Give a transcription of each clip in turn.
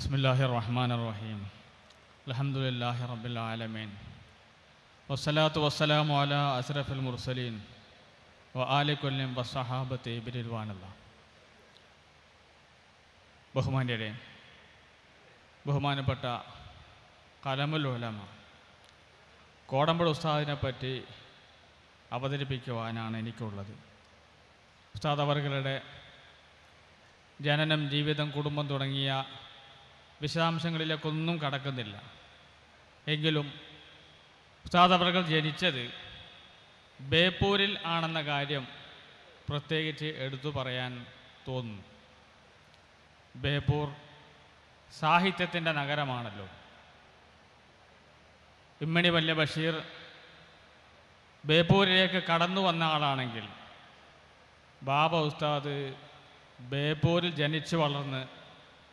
ബിസ്മില്ലാഹിർ റഹ്മാനിർ റഹീം. അൽഹംദുലില്ലാഹി റബ്ബിൽ ആലമീൻ. വസ്സലാത്തു വസ്സലാമു അലാ അസ്റഫിൽ മുർസലീൻ വ ആലി കുല്ലിൻ വസ്സഹാബത്തി ബിരിദ്വാനല്ലാഹ്. ബഹുമാന്യരെ, ബഹുമാനപ്പെട്ട ഖലമുൽ ഉലമ കോടമ്പുഴ ഉസ്താദിനെ പറ്റി അവതരിപ്പിക്കുവാനാണ് എനിക്കുള്ളത്. ഉസ്താദ് അവറുകളുടെ ജനനം, ജീവിതം, കുടുംബം തുടങ്ങിയ വിശദാംശങ്ങളിലേക്കൊന്നും കടക്കുന്നില്ല. എങ്കിലും ഉസ്താദ് അവറുകൾ ജനിച്ചത് ബേപ്പൂരിൽ ആണെന്ന കാര്യം പ്രത്യേകിച്ച് എടുത്തു പറയാൻ തോന്നുന്നു. ബേപ്പൂർ സാഹിത്യത്തിൻ്റെ നഗരമാണല്ലോ. ഇമ്മണി വല്യ ബഷീർ ബേപ്പൂരിലേക്ക് കടന്നു വന്ന ആളാണെങ്കിൽ ബാബ ഉസ്താദ് ബേപ്പൂരിൽ ജനിച്ചു വളർന്ന്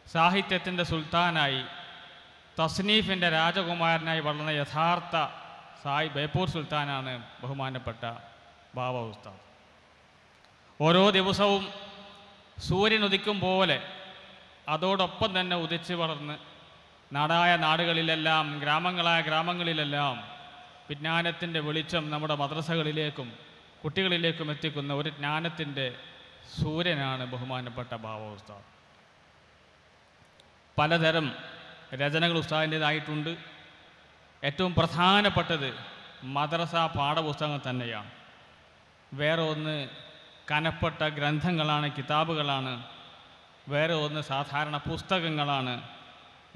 സാഹിത്യത്തിൻ്റെ സുൽത്താനായി, തസ്നീഫിൻ്റെ രാജകുമാരനായി വളർന്ന യഥാർത്ഥ ബേപ്പൂർ സുൽത്താനാണ് ബഹുമാനപ്പെട്ട ബാബ ഉസ്താദ്. ഓരോ ദിവസവും സൂര്യൻ ഉദിക്കും പോലെ അതോടൊപ്പം തന്നെ ഉദിച്ച് വളർന്ന് നാടായ നാടുകളിലെല്ലാം, ഗ്രാമങ്ങളായ ഗ്രാമങ്ങളിലെല്ലാം വിജ്ഞാനത്തിൻ്റെ വെളിച്ചം നമ്മുടെ മദ്രസകളിലേക്കും കുട്ടികളിലേക്കും എത്തിക്കുന്ന ഒരു ജ്ഞാനത്തിൻ്റെ സൂര്യനാണ് ബഹുമാനപ്പെട്ട ബാബ ഉസ്താദ്. പലതരം രചനകൾ ഉസ്താദിൻ്റേതായിട്ടുണ്ട്. ഏറ്റവും പ്രധാനപ്പെട്ടത് മദ്രസ പാഠപുസ്തകങ്ങൾ തന്നെയാണ്. വേറെ ഒന്ന് കനപ്പെട്ട ഗ്രന്ഥങ്ങളാണ്, കിതാബുകളാണ്. വേറെ ഒന്ന് സാധാരണ പുസ്തകങ്ങളാണ്.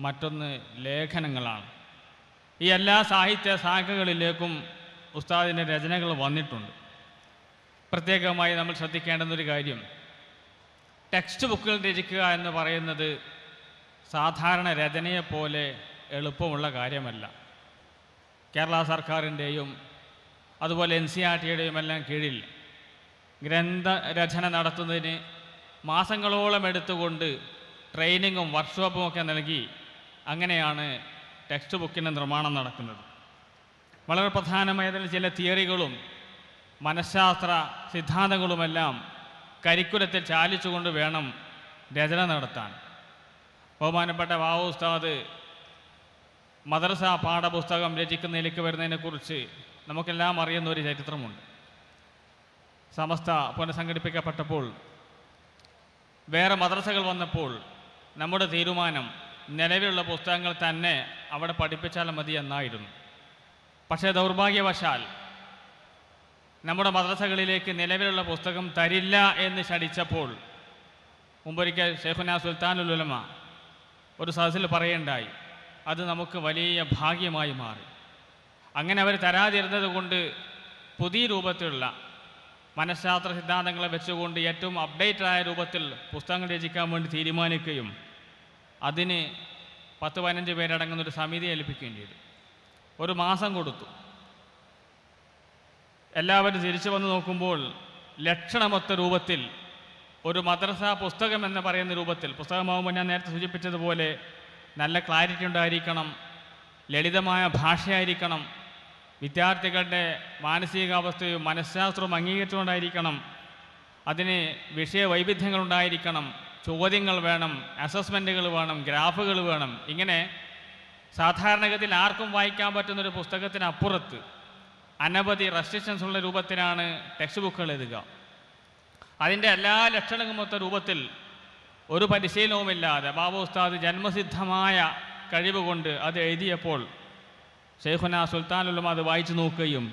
മറ്റൊന്ന് ലേഖനങ്ങളാണ്. ഈ എല്ലാ സാഹിത്യ ശാഖകളിലേക്കും ഉസ്താദിൻ്റെ രചനകൾ വന്നിട്ടുണ്ട്. പ്രത്യേകമായി നമ്മൾ ശ്രദ്ധിക്കേണ്ടുന്നൊരു കാര്യം, ടെക്സ്റ്റ് ബുക്കുകൾ രചിക്കുക എന്ന് പറയുന്നത് സാധാരണ രചനയെപ്പോലെ എളുപ്പമുള്ള കാര്യമല്ല. കേരള സർക്കാരിൻ്റെയും അതുപോലെ NCERTയുടെയും എല്ലാം കീഴിൽ ഗ്രന്ഥരചന നടത്തുന്നതിന് മാസങ്ങളോളം എടുത്തുകൊണ്ട് ട്രെയിനിങ്ങും വർക്ക്ഷോപ്പും ഒക്കെ നൽകി അങ്ങനെയാണ് ടെക്സ്റ്റ് ബുക്കിൻ്റെ നിർമ്മാണം നടക്കുന്നത്. വളരെ പ്രധാനമായതിൽ ചില തിയറികളും മനഃശാസ്ത്ര സിദ്ധാന്തങ്ങളുമെല്ലാം കരിക്കുലത്തിൽ ചാലിച്ചുകൊണ്ട് വേണം രചന നടത്താൻ. ബഹുമാനപ്പെട്ട ബാബ ഉസ്താദ് മദ്രസ പാഠപുസ്തകം രചിക്കുന്നതിലേക്ക് വരുന്നതിനെക്കുറിച്ച് നമുക്കെല്ലാം അറിയുന്ന ഒരു ചരിത്രമുണ്ട്. സമസ്ത പുനഃസംഘടിപ്പിക്കപ്പെട്ടപ്പോൾ, വേറെ മദ്രസകൾ വന്നപ്പോൾ നമ്മുടെ തീരുമാനം നിലവിലുള്ള പുസ്തകങ്ങൾ തന്നെ അവിടെ പഠിപ്പിച്ചാൽ മതി എന്നായിരുന്നു. പക്ഷേ ദൗർഭാഗ്യവശാൽ നമ്മുടെ മദ്രസകളിലേക്ക് നിലവിലുള്ള പുസ്തകം തരില്ല എന്ന് ശഠിച്ചപ്പോൾ മുമ്പൊരിക്കൽ ശൈഖുനാ സുൽത്താനുൽ ഉലമ ഒരു സദസ്സിൽ പറയുണ്ടായി, അത് നമുക്ക് വലിയ ഭാഗ്യമായി മാറി. അങ്ങനെ അവർ തരാതിരുന്നത് കൊണ്ട് പുതിയ രൂപത്തിലുള്ള മനഃശാസ്ത്ര സിദ്ധാന്തങ്ങളെ വെച്ചുകൊണ്ട് ഏറ്റവും അപ്ഡേറ്റഡായ രൂപത്തിൽ പുസ്തകങ്ങൾ രചിക്കാൻ വേണ്ടി തീരുമാനിക്കുകയും അതിന് 10-15 പേരടങ്ങുന്നൊരു സമിതി ഏൽപ്പിക്കുകയും ചെയ്തു. ഒരു മാസം കൊടുത്തു. എല്ലാവരും തിരിച്ചു വന്ന് നോക്കുമ്പോൾ ലക്ഷണമൊത്ത രൂപത്തിൽ ഒരു മദ്രസ പുസ്തകം എന്ന് പറയുന്ന രൂപത്തിൽ, പുസ്തകമാകുമ്പോൾ ഞാൻ നേരത്തെ സൂചിപ്പിച്ചതുപോലെ നല്ല ക്ലാരിറ്റി ഉണ്ടായിരിക്കണം, ലളിതമായ ഭാഷയായിരിക്കണം, വിദ്യാർത്ഥികളുടെ മാനസികാവസ്ഥയും മനഃശാസ്ത്രവും അംഗീകരിച്ചുകൊണ്ടായിരിക്കണം, അതിന് വിഷയവൈവിധ്യങ്ങളുണ്ടായിരിക്കണം, ചോദ്യങ്ങൾ വേണം, അസസ്മെൻറ്റുകൾ വേണം, ഗ്രാഫുകൾ വേണം. ഇങ്ങനെ സാധാരണഗതിയിൽ ആർക്കും വായിക്കാൻ പറ്റുന്നൊരു പുസ്തകത്തിനപ്പുറത്ത് അനവധി റെസ്ട്രിക്ഷൻസ് ഉള്ള രൂപത്തിലാണ് ടെക്സ്റ്റ് ബുക്കുകൾ എഴുതുക. അതിൻ്റെ എല്ലാ ലക്ഷണങ്ങളുമൊത്ത രൂപത്തിൽ ഒരു പരിശീലനവുമില്ലാതെ ബാബ ഉസ്താദ് ജന്മസിദ്ധമായ കഴിവ് കൊണ്ട് അത് എഴുതിയപ്പോൾ ശൈഖുനാ സുൽത്താനുൽ ഉലമ അത് വായിച്ചു നോക്കുകയും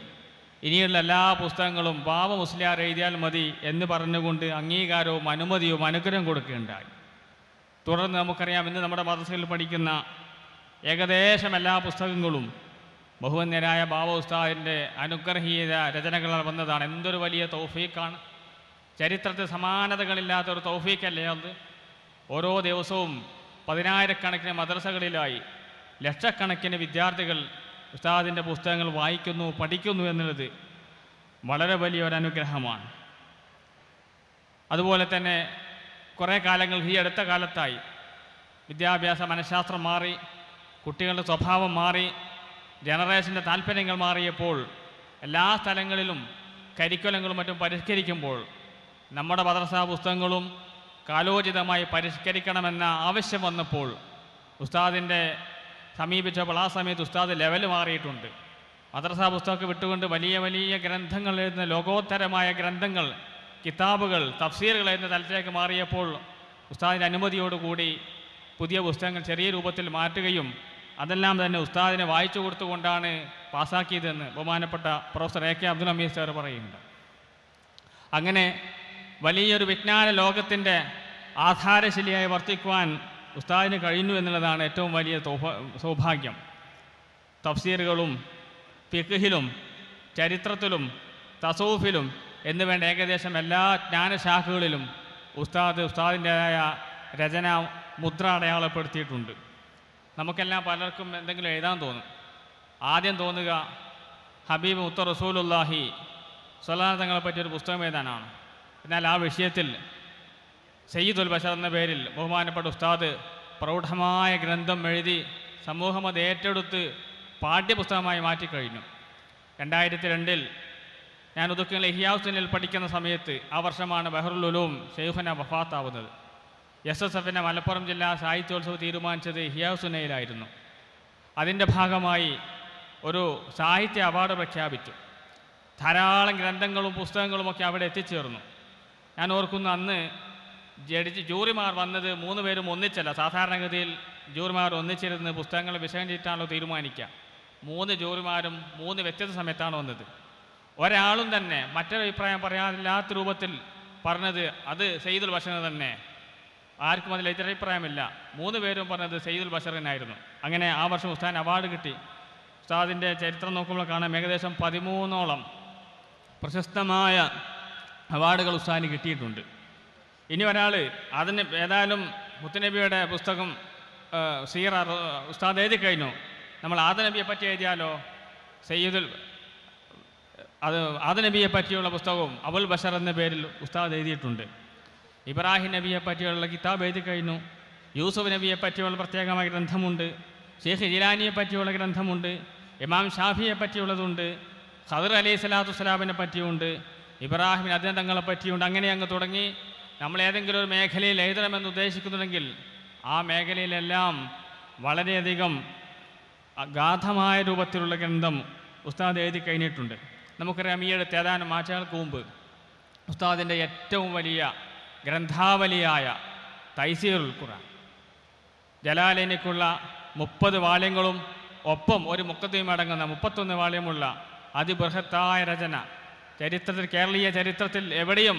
ഇനിയുള്ള എല്ലാ പുസ്തകങ്ങളും ബാബ മുസ്ലിയാർ എഴുതിയാൽ മതി എന്ന് പറഞ്ഞുകൊണ്ട് അംഗീകാരവും അനുമതിയും അനുഗ്രഹം കൊടുക്കുകയുണ്ടായി. തുടർന്ന് നമുക്കറിയാം, ഇന്ന് നമ്മുടെ മദ്രസയിൽ പഠിക്കുന്ന ഏകദേശം എല്ലാ പുസ്തകങ്ങളും ബഹുവന്യരായ ബാബ ഉസ്താദിൻ്റെ അനുഗ്രഹീത രചനകളാൽ വന്നതാണ്. എന്തൊരു വലിയ തൗഫീഖാണ്! ചരിത്രത്തിൽ സമാനതകളില്ലാത്തൊരു തൗഫീഖല്ലേ അത്! ഓരോ ദിവസവും 10,000-കണക്കിന് മദ്രസകളിലായി ലക്ഷക്കണക്കിന് വിദ്യാർത്ഥികൾ ഉസ്താദിൻ്റെ പുസ്തകങ്ങൾ വായിക്കുന്നു, പഠിക്കുന്നു എന്നുള്ളത് വളരെ വലിയൊരനുഗ്രഹമാണ്. അതുപോലെ തന്നെ കുറേ കാലങ്ങൾ, ഈ അടുത്ത കാലത്തായി വിദ്യാഭ്യാസ മനഃശാസ്ത്രം മാറി, കുട്ടികളുടെ സ്വഭാവം മാറി, ജനറേഷൻ്റെ താല്പര്യങ്ങൾ മാറിയപ്പോൾ എല്ലാ സ്ഥലങ്ങളിലും കരിക്കുലങ്ങളും മറ്റും പരിഷ്കരിക്കുമ്പോൾ നമ്മുടെ മദ്രസാ പുസ്തകങ്ങളും കാലോചിതമായി പരിഷ്കരിക്കണമെന്ന ആവശ്യം വന്നപ്പോൾ ഉസ്താദിൻ്റെ സമീപിച്ചപ്പോൾ ആ സമയത്ത് ഉസ്താദ് ലെവൽ മാറിയിട്ടുണ്ട്. മദ്രസ പുസ്തകമൊക്കെ വിട്ടുകൊണ്ട് വലിയ വലിയ ഗ്രന്ഥങ്ങൾ എഴുതുന്ന ലോകോത്തരമായ ഗ്രന്ഥങ്ങൾ, കിതാബുകൾ, തഫ്സീറുകൾ എന്ന തലത്തിലേക്ക് മാറിയപ്പോൾ ഉസ്താദിൻ്റെ അനുമതിയോടുകൂടി പുതിയ പുസ്തകങ്ങൾ ചെറിയ രൂപത്തിൽ മാറ്റുകയും അതെല്ലാം തന്നെ ഉസ്താദിനെ വായിച്ചു കൊടുത്തുകൊണ്ടാണ് പാസ്സാക്കിയതെന്ന് ബഹുമാനപ്പെട്ട professor A K Abdul Hameed sir പറയുന്നുണ്ട്. അങ്ങനെ വലിയൊരു വിജ്ഞാന ലോകത്തിൻ്റെ ആധാരശിലയായി വർത്തിക്കുവാൻ ഉസ്താദിന് കഴിഞ്ഞു എന്നുള്ളതാണ് ഏറ്റവും വലിയ സൗഭാഗ്യം. തഫ്സീറുകളും ഫിഖ്ഹിലും ചരിത്രത്തിലും തസൂഫിലും എന്നുവേണ്ട ഏകദേശം എല്ലാ ജ്ഞാനശാഖകളിലും ഉസ്താദിൻ്റെതായ രചന മുദ്ര അടയാളപ്പെടുത്തിയിട്ടുണ്ട്. നമുക്കെല്ലാം പലർക്കും എന്തെങ്കിലും എഴുതാൻ തോന്നും. ആദ്യം തോന്നുക ഹബീബ് മുത്ത റസൂലുള്ളാഹി സ്വല്ലല്ലാഹു തങ്ങളെ പറ്റിയൊരു പുസ്തകം എഴുതാനാണ്. എന്നാൽ ആ വിഷയത്തിൽ സയ്യിദുൽ ബശർ എന്ന പേരിൽ ബഹുമാനപ്പെട്ട ഉസ്താദ് പ്രൗഢമായ ഗ്രന്ഥം എഴുതി സമൂഹം അത് ഏറ്റെടുത്ത് പാഠ്യപുസ്തകമായി മാറ്റിക്കഴിഞ്ഞു. 2002 ഞാൻ ഉദുക്കിലെ ഇഹ്യാഉസ്സുന്നയിൽ പഠിക്കുന്ന സമയത്ത് ആ വർഷമാണ് ബഹറുൽ ഉലൂം ശൈഖുന വഫാത്താവുന്നത്. SSFൻ്റെ മലപ്പുറം ജില്ലാ സാഹിത്യോത്സവം തീരുമാനിച്ചത് ഇഹ്യാഉസ്സുന്നയിലായിരുന്നു. അതിൻ്റെ ഭാഗമായി ഒരു സാഹിത്യ അവാർഡ് പ്രഖ്യാപിച്ചു. ധാരാളം ഗ്രന്ഥങ്ങളും പുസ്തകങ്ങളുമൊക്കെ അവിടെ എത്തിച്ചേർന്നു. ഞാൻ ഓർക്കുന്നു അന്ന് ജൂറിമാർ വന്നത് 3 പേരും ഒന്നിച്ചല്ല. സാധാരണഗതിയിൽ ജൂറിമാർ ഒന്നിച്ചിരുന്ന് പുസ്തകങ്ങൾ വിഷയം ചെയ്തിട്ടാണല്ലോ തീരുമാനിക്കുക. 3 ജൂറിമാരും 3 വ്യത്യസ്ത സമയത്താണ് വന്നത്. ഒരാളും തന്നെ മറ്റൊരു അഭിപ്രായം പറയാനില്ലാത്ത രൂപത്തിൽ പറഞ്ഞത് അത് സയ്യിദുൽ ബശർ തന്നെ. ആർക്കും അതിൽ എതിരഭിപ്രായമില്ല. 3 പേരും പറഞ്ഞത് സയ്യിദുൽ ബശറിനായിരുന്നു. അങ്ങനെ ആ വർഷം ഉസ്താദിന് അവാർഡ് കിട്ടി. ഉസ്താദിൻ്റെ ചരിത്രം നോക്കുമ്പോൾ കാണാം ഏകദേശം 13ഓളം പ്രശസ്തമായ അവാർഡുകൾ ഉസ്താദിന് കിട്ടിയിട്ടുണ്ട്. ഇനി ഒരാൾ അതിന് ഏതായാലും മുത്തുനബിയുടെ പുസ്തകം സീറ ഉസ്താദ് എഴുതി കഴിഞ്ഞു. നമ്മൾ ആദനബിയെ പറ്റി എഴുതിയാലോ? ആദനബിയെ പറ്റിയുള്ള പുസ്തകവും അബുൽ ബശർ എന്ന പേരിൽ ഉസ്താദ് എഴുതിയിട്ടുണ്ട്. ഇബ്രാഹിം നബിയെ പറ്റിയുള്ള കിതാബ് എഴുതി കഴിഞ്ഞു. യൂസുഫ് നബിയെ പറ്റിയുള്ള പ്രത്യേകമായ ഗ്രന്ഥമുണ്ട്. ഷെയ്ഖ് ജിലാനിയെ പറ്റിയുള്ള ഗ്രന്ഥമുണ്ട്. ഇമാം ഷാഫിയെ പറ്റിയുള്ളതുണ്ട്. ഖദർ അലൈഹി സ്വലാത്തു വസ്സലാമിനെ പറ്റിയുണ്ട്. ഇബ്രാഹിം അദ്ദേഹങ്ങളെ പറ്റിയുണ്ട്. അങ്ങനെ അങ്ങ് തുടങ്ങി നമ്മൾ ഏതെങ്കിലും ഒരു മേഖലയിൽ എഴുതണമെന്ന് ഉദ്ദേശിക്കുന്നുണ്ടെങ്കിൽ ആ മേഖലയിലെല്ലാം വളരെയധികം അഗാധമായ രൂപത്തിലുള്ള ഗ്രന്ഥം ഉസ്താദ് എഴുതി കഴിഞ്ഞിട്ടുണ്ട്. നമുക്കറിയാം, ഈ അടുത്ത് ഏതാനും ആഴ്ചകൾക്ക് മുമ്പ് ഉസ്താദിൻ്റെ ഏറ്റവും വലിയ ഗ്രന്ഥാവലിയായ തൈസീറുൽ ഖുർആൻ ജലാലൈനിക്കുള്ള 30 വാള്യങ്ങളും ഒപ്പം ഒരു മുഖദ്ദിമ അടങ്ങുന്ന 31 വാള്യമുള്ള അതിബൃഹത്തായ രചന, ചരിത്രത്തിൽ കേരളീയ ചരിത്രത്തിൽ എവിടെയും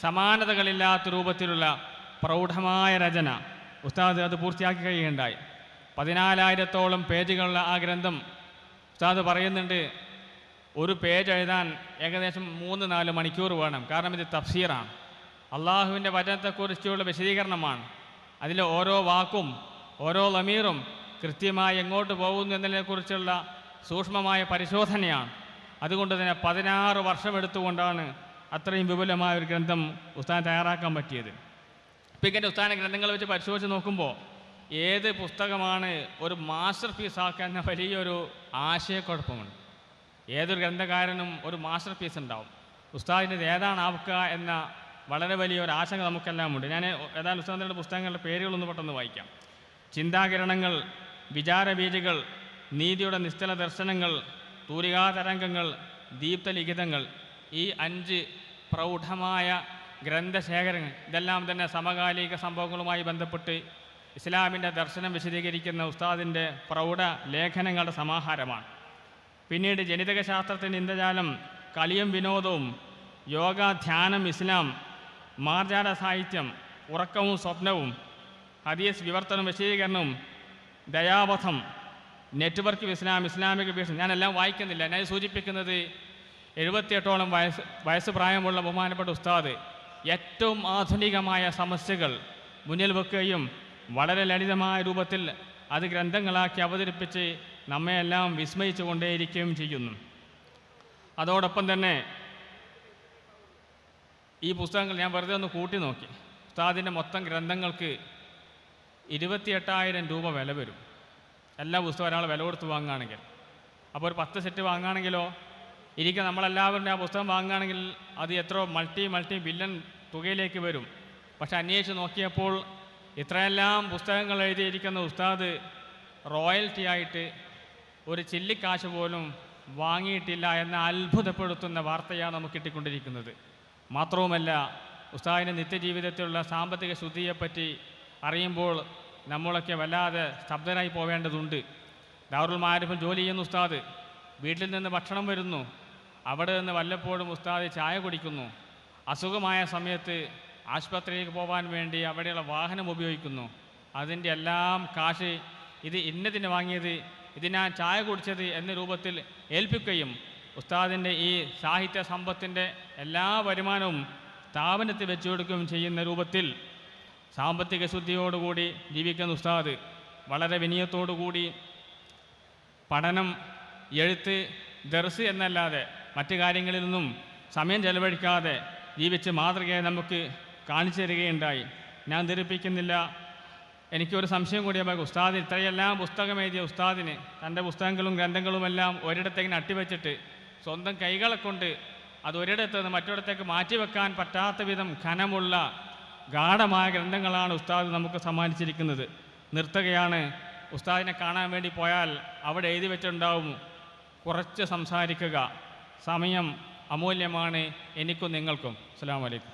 സമാനതകളില്ലാത്ത രൂപത്തിലുള്ള പ്രൗഢമായ രചന ഉസ്താദ് അത് പൂർത്തിയാക്കി കഴിയുകയുണ്ടായി. 14,000-ഓളം പേജുകളുള്ള ആ ഗ്രന്ഥം ഉസ്താദ് പറയുന്നുണ്ട്, ഒരു പേജ് എഴുതാൻ ഏകദേശം 3-4 മണിക്കൂർ വേണം. കാരണം ഇത് തഫ്സീറാണ്, അള്ളാഹുവിൻ്റെ വചനത്തെക്കുറിച്ചുള്ള വിശദീകരണമാണ്. അതിലെ ഓരോ വാക്കും ഓരോ ലമീറും കൃത്യമായി എങ്ങോട്ട് പോകുന്നു എന്നതിനെക്കുറിച്ചുള്ള സൂക്ഷ്മമായ പരിശോധനയാണ്. അതുകൊണ്ട് തന്നെ 16 വർഷം എടുത്തുകൊണ്ടാണ് അത്രയും വിപുലമായ ഒരു ഗ്രന്ഥം ഉസ്താദ് തയ്യാറാക്കാൻ പറ്റിയത്. ഇപ്പം ഇങ്ങനെ ഉസ്താദിൻ്റെ ഗ്രന്ഥങ്ങൾ വെച്ച് പരിശോധിച്ച് നോക്കുമ്പോൾ ഏത് പുസ്തകമാണ് ഒരു മാസ്റ്റർ പീസ് ആക്കുക എന്ന വലിയൊരു ആശയക്കുഴപ്പമുണ്ട്. ഏതൊരു ഗ്രന്ഥകാരനും ഒരു മാസ്റ്റർ പീസ് ഉണ്ടാവും. ഉസ്താദിൻ്റെ ഏതാണ് ആവുക എന്ന വളരെ വലിയൊരു ആശങ്ക നമുക്കെല്ലാം ഉണ്ട്. ഞാൻ ഏതായാലും ഉസ്താദിൻ്റെ പുസ്തകങ്ങളുടെ പേരുകളൊന്ന് പെട്ടെന്ന് വായിക്കാം. ചിന്താകിരണങ്ങൾ, വിചാരബീജകൾ, നീതിയുടെ നിശ്ചല ദർശനങ്ങൾ, തൂലികാതരംഗങ്ങൾ, ദീപ്തലിഖിതങ്ങൾ, ഈ 5 പ്രൗഢമായ ഗ്രന്ഥശേഖരങ്ങൾ ഇതെല്ലാം തന്നെ സമകാലിക സംഭവങ്ങളുമായി ബന്ധപ്പെട്ട് ഇസ്ലാമിൻ്റെ ദർശനം വിശദീകരിക്കുന്ന ഉസ്താദിൻ്റെ പ്രൗഢ ലേഖനങ്ങളുടെ സമാഹാരമാണ്. പിന്നീട് ജനിതക ശാസ്ത്രത്തിൻ്റെ ഇന്ദ്രജാലം, കളിയും വിനോദവും, യോഗ, ധ്യാനം, ഇസ്ലാം, മാർജാല സാഹിത്യം, ഉറക്കവും സ്വപ്നവും, ഹദീസ് വിവർത്തനവും വിശദീകരണവും, ദയാവധം, നെറ്റ്വർക്ക് ഇസ്ലാം, ഇസ്ലാമിക വീക്ഷണം. ഞാനെല്ലാം വായിക്കുന്നില്ല. ഞാൻ സൂചിപ്പിക്കുന്നത് 78ഓളം വയസ്സ് പ്രായമുള്ള ബഹുമാനപ്പെട്ട ഉസ്താദ് ഏറ്റവും ആധുനികമായ സമസ്യകൾ മുന്നിൽ വെക്കുകയും വളരെ ലളിതമായ രൂപത്തിൽ അത് ഗ്രന്ഥങ്ങളാക്കി അവതരിപ്പിച്ച് നമ്മയെല്ലാം വിസ്മയിച്ചു കൊണ്ടേയിരിക്കുകയും ചെയ്യുന്നു. അതോടൊപ്പം തന്നെ ഈ പുസ്തകങ്ങൾ ഞാൻ വെറുതെ ഒന്ന് കൂട്ടി നോക്കി. ഉസ്താദിൻ്റെ മൊത്തം ഗ്രന്ഥങ്ങൾക്ക് 28,000 രൂപ വില വരും. എല്ലാ പുസ്തകം ഒരാൾ വില കൊടുത്ത് വാങ്ങുകയാണെങ്കിൽ. അപ്പോൾ ഒരു 10 സെറ്റ് വാങ്ങുകയാണെങ്കിലോ ഇരിക്കുക നമ്മളെല്ലാവരുടെ ആ പുസ്തകം വാങ്ങുകയാണെങ്കിൽ അത് എത്രയോ മൾട്ടി ബില്യൺ തുകയിലേക്ക് വരും. പക്ഷെ അന്വേഷിച്ച് നോക്കിയപ്പോൾ ഇത്രയെല്ലാം പുസ്തകങ്ങൾ എഴുതിയിരിക്കുന്ന ഉസ്താദ് റോയൽറ്റി ആയിട്ട് ഒരു ചില്ലിക്കാശ് പോലും വാങ്ങിയിട്ടില്ല എന്ന അത്ഭുതപ്പെടുത്തുന്ന വാർത്തയാണ് നമുക്ക് കിട്ടിക്കൊണ്ടിരിക്കുന്നത്. മാത്രവുമല്ല, ഉസ്താദിൻ്റെ നിത്യജീവിതത്തിലുള്ള സാമ്പത്തിക ശുദ്ധിയെപ്പറ്റി അറിയുമ്പോൾ നമ്മളൊക്കെ വല്ലാതെ സ്തബ്ധരായി പോവേണ്ടതുണ്ട്. ദാറുൽ മാരിഫിൽ ജോലി ചെയ്യുന്ന ഉസ്താദ് വീട്ടിൽ നിന്ന് ഭക്ഷണം വരുന്നു, അവിടെ നിന്ന് വല്ലപ്പോഴും ഉസ്താദ് ചായ കുടിക്കുന്നു. അസുഖമായ സമയത്ത് ആശുപത്രിയിലേക്ക് പോകാൻ വേണ്ടി അവിടെയുള്ള വാഹനം ഉപയോഗിക്കുന്നു. അതിൻ്റെ എല്ലാം കാശ് ഇത് ഇന്നതിന് വാങ്ങിയത്, ഇതിനാ ചായ കുടിച്ചത് എന്ന രൂപത്തിൽ ഏൽപ്പിക്കുകയും ഉസ്താദിൻ്റെ ഈ സാഹിത്യ സമ്പത്തിൻ്റെ എല്ലാ വരുമാനവും സ്ഥാപനത്തിൽ വെച്ചു കൊടുക്കുകയും ചെയ്യുന്ന രൂപത്തിൽ സാമ്പത്തിക ശുദ്ധിയോടുകൂടി ജീവിക്കുന്ന ഉസ്താദ് വളരെ വിനയത്തോടുകൂടി പഠനം, എഴുത്ത്, ദർസ് എന്നല്ലാതെ മറ്റു കാര്യങ്ങളിൽ നിന്നും സമയം ചെലവഴിക്കാതെ ജീവിച്ച് മാതൃകയെ നമുക്ക് കാണിച്ചു തരികയുണ്ടായി. ഞാൻ ധരിപ്പിക്കുന്നില്ല. എനിക്കൊരു സംശയം കൂടിയാൽ ഉസ്താദ് ഇത്രയെല്ലാം പുസ്തകം എഴുതിയ ഉസ്താദിന് തൻ്റെ പുസ്തകങ്ങളും ഗ്രന്ഥങ്ങളുമെല്ലാം ഒരിടത്തേക്ക് അട്ടിവെച്ചിട്ട് സ്വന്തം കൈകളെ കൊണ്ട് അത് ഒരിടത്ത് നിന്ന് മറ്റൊരിടത്തേക്ക് മാറ്റിവെക്കാൻ പറ്റാത്ത വിധം ഘനമുള്ള ഗാഢമായ ഗ്രന്ഥങ്ങളാണ് ഉസ്താദ് നമുക്ക് സമ്മാനിച്ചിരിക്കുന്നത്. നിർത്തുകയാണ്. ഉസ്താദിനെ കാണാൻ വേണ്ടി പോയാൽ അവിടെ എഴുതി വെച്ചിട്ടുണ്ടാവും, കുറച്ച് സംസാരിക്കുക, സമയം അമൂല്യമാണ് എനിക്കും നിങ്ങൾക്കും. അസ്സലാമു അലൈക്കും.